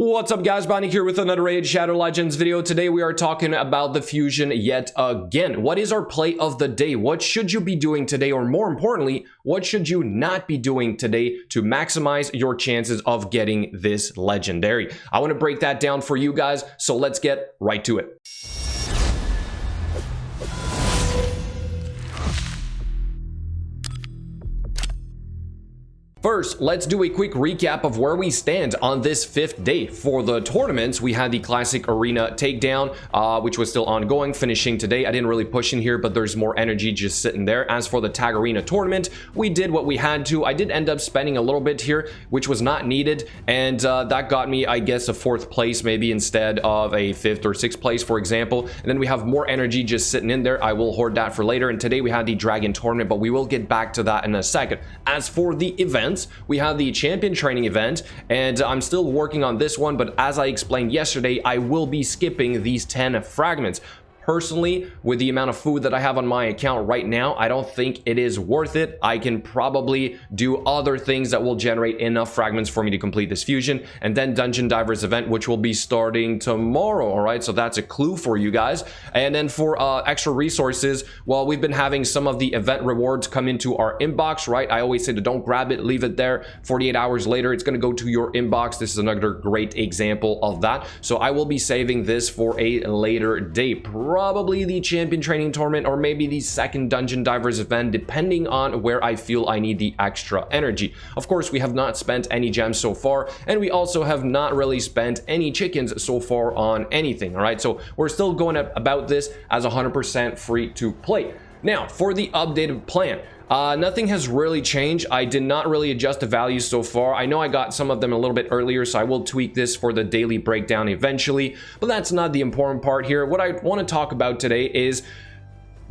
What's up guys, Bionic here with another Raid Shadow Legends video. Today we are talking about the fusion yet again. What is our play of the day? What should you be doing today? Or more importantly, what should you not be doing today to maximize your chances of getting this legendary? I want to break that down for you guys, so let's get right to it. First, let's do a quick recap of where we stand on this 5th day. For the tournaments, we had the classic arena takedown, which was still ongoing, finishing today. I didn't really push in here, but there's more energy just sitting there. As for the tag arena tournament, we did what we had to. I did end up spending a little bit here, which was not needed, and that got me, I guess, a 4th place maybe instead of a 5th or 6th place, for example. And then we have more energy just sitting in there. I will hoard that for later. And today we had the dragon tournament, but we will get back to that in a second. As for the event, we have the champion training event, and I'm still working on this one, but as I explained yesterday, I will be skipping these 10 fragments. Personally, with the amount of food that I have on my account right now, I don't think it is worth it. I can probably do other things that will generate enough fragments for me to complete this fusion, and then Dungeon Divers event, which will be starting tomorrow. All right, so that's a clue for you guys. And then for extra resources, well, we've been having some of the event rewards come into our inbox, right? I always say to don't grab it, leave it there. 48 hours later, it's going to go to your inbox. This is another great example of that. So I will be saving this for a later date. Probably the champion training tournament, or maybe the 2nd Dungeon Divers event, depending on where I feel I need the extra energy. Of course, we have not spent any gems so far, and we also have not really spent any chickens so far on anything. All right, so we're still going about this as 100% free to play. Now, for the updated plan, nothing has really changed. I did not really adjust the values so far. I know I got some of them a little bit earlier, so I will tweak this for the daily breakdown eventually, but that's not the important part here. What I want to talk about today is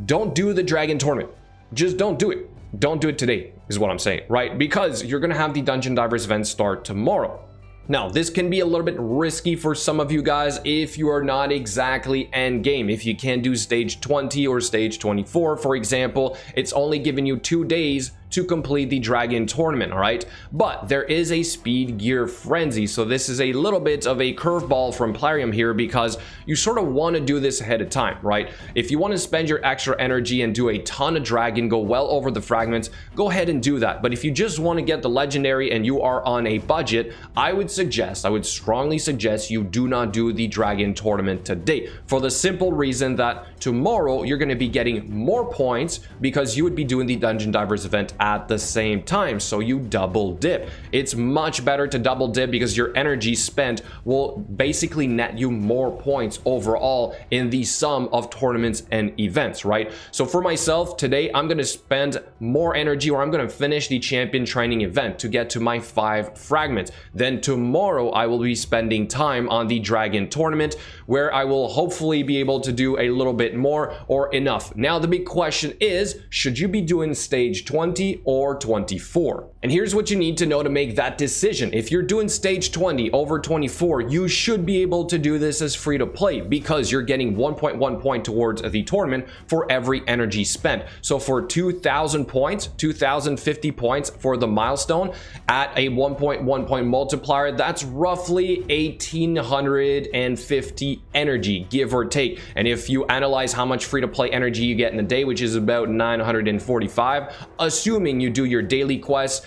don't do the dragon tournament. Just don't do it. Don't do it today is what I'm saying, right? Because you're going to have the Dungeon Divers event start tomorrow. Now, this can be a little bit risky for some of you guys if you are not exactly end game. If you can't do stage 20 or stage 24, for example, it's only giving you 2 days to complete the dragon tournament, all right? But there is a speed gear frenzy, so this is a little bit of a curveball from Plarium here, because you sort of want to do this ahead of time, right? If you want to spend your extra energy and do a ton of dragon, go well over the fragments, go ahead and do that. But if you just want to get the legendary and you are on a budget, I would strongly suggest you do not do the dragon tournament today, for the simple reason that tomorrow you're going to be getting more points because you would be doing the Dungeon Divers event at the same time, so you double dip. It's much better to double dip because your energy spent will basically net you more points overall in the sum of tournaments and events, right? So for myself today, I'm going to spend more energy, or I'm going to finish the champion training event to get to my 5 fragments. Then tomorrow I will be spending time on the dragon tournament, where I will hopefully be able to do a little bit more or enough. Now the big question is, should you be doing stage 20 or 24? And here's what you need to know to make that decision. If you're doing stage 20 over 24, you should be able to do this as free to play, because you're getting 1.1 point towards the tournament for every energy spent. So for 2,000 points, 2,050 points for the milestone at a 1.1 point multiplier, that's roughly 1,850 energy, give or take. And if you analyze how much free to play energy you get in a day, which is about 945, assuming you do your daily quests,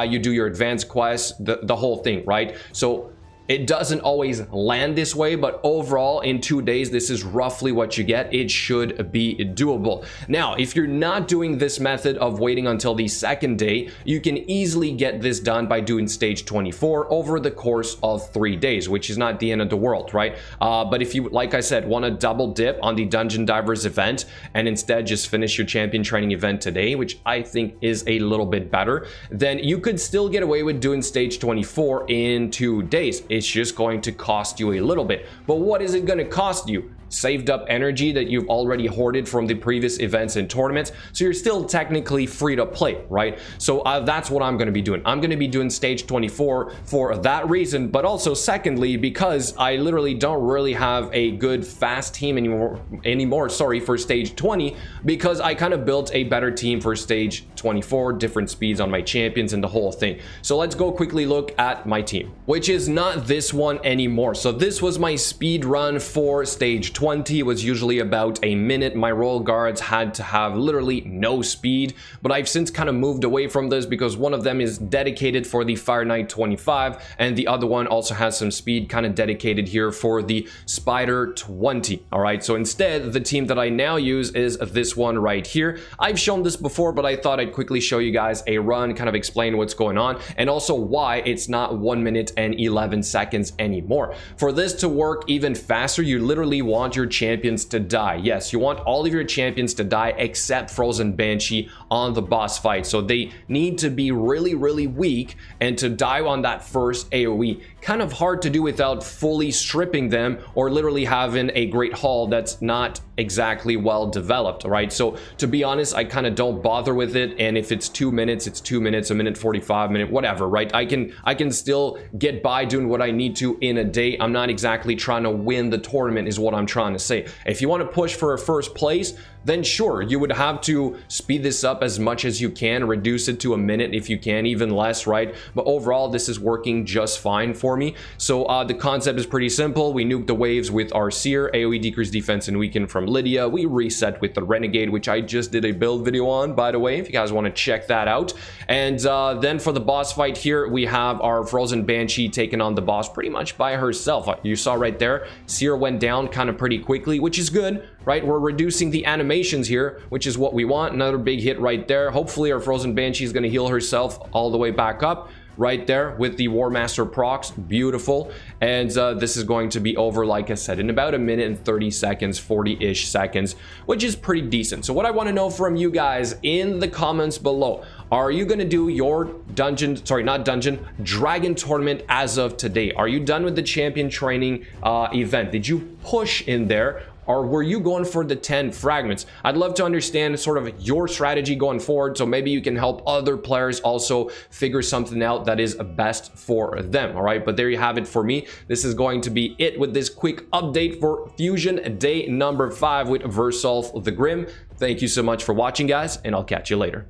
you do your advanced quests, the whole thing, right? So it doesn't always land this way, but overall in 2 days, this is roughly what you get. It should be doable. Now, if you're not doing this method of waiting until the 2nd day, you can easily get this done by doing stage 24 over the course of 3 days, which is not the end of the world, right? But if you, like I said, want to double dip on the Dungeon Divers event and instead just finish your champion training event today, which I think is a little bit better, then you could still get away with doing stage 24 in 2 days. It's just going to cost you a little bit. But what is it going to cost you? saved up energy that you've already hoarded from the previous events and tournaments, so you're still technically free to play, right? So that's what I'm going to be doing. I'm going to be doing stage 24 for that reason, but also secondly because I literally don't really have a good fast team anymore, sorry, for stage 20, because I kind of built a better team for stage 24, different speeds on my champions and the whole thing. So let's go quickly look at my team, which is not this one anymore. So this was my speed run for stage 20. It was usually about a minute. My royal guards had to have literally no speed, but I've since kind of moved away from this because one of them is dedicated for the Fire Knight 25 and the other one also has some speed kind of dedicated here for the Spider 20. All right, so instead the team that I now use is this one right here. I've shown this before, but I thought I'd quickly show you guys a run, kind of explain what's going on and also why it's not 1 minute and 11 seconds anymore. For this to work even faster, you literally want your champions to die. Yes, you want all of your champions to die except Frozen Banshee on the boss fight. So they need to be really, really weak and to die on that first AoE. Kind of hard to do without fully stripping them or literally having a great haul that's not exactly well developed, right? So to be honest, I kind of don't bother with it, and if it's 2 minutes, it's 2 minutes, a minute 45, minute whatever, right? I can still get by doing what I need to in a day. I'm not exactly trying to win the tournament is what I'm trying to say. If you want to push for a first place, then sure, you would have to speed this up as much as you can, reduce it to a minute if you can, even less, right? But overall, this is working just fine for me. So the concept is pretty simple. We nuke the waves with our Seer, AoE decrease defense and weaken from Lydia. We reset with the Renegade, which I just did a build video on, by the way, if you guys want to check that out. And then for the boss fight here, we have our Frozen Banshee taking on the boss pretty much by herself. You saw right there, Seer went down kind of pretty quickly, which is good, right? We're reducing the animations here, which is what we want. Another big hit right there. Hopefully our Frozen Banshee is going to heal herself all the way back up right there with the War Master procs. Beautiful. And this is going to be over, like I said, in about a minute and 30 seconds, 40-ish seconds, which is pretty decent. So what I want to know from you guys in the comments below, are you going to do your dragon tournament as of today? Are you done with the champion training event? Did you push in there? Or were you going for the 10 fragments? I'd love to understand sort of your strategy going forward, so maybe you can help other players also figure something out that is best for them. All right, but there you have it for me. This is going to be it with this quick update for Fusion Day number 5 with Versulf the Grim. Thank you so much for watching, guys, and I'll catch you later.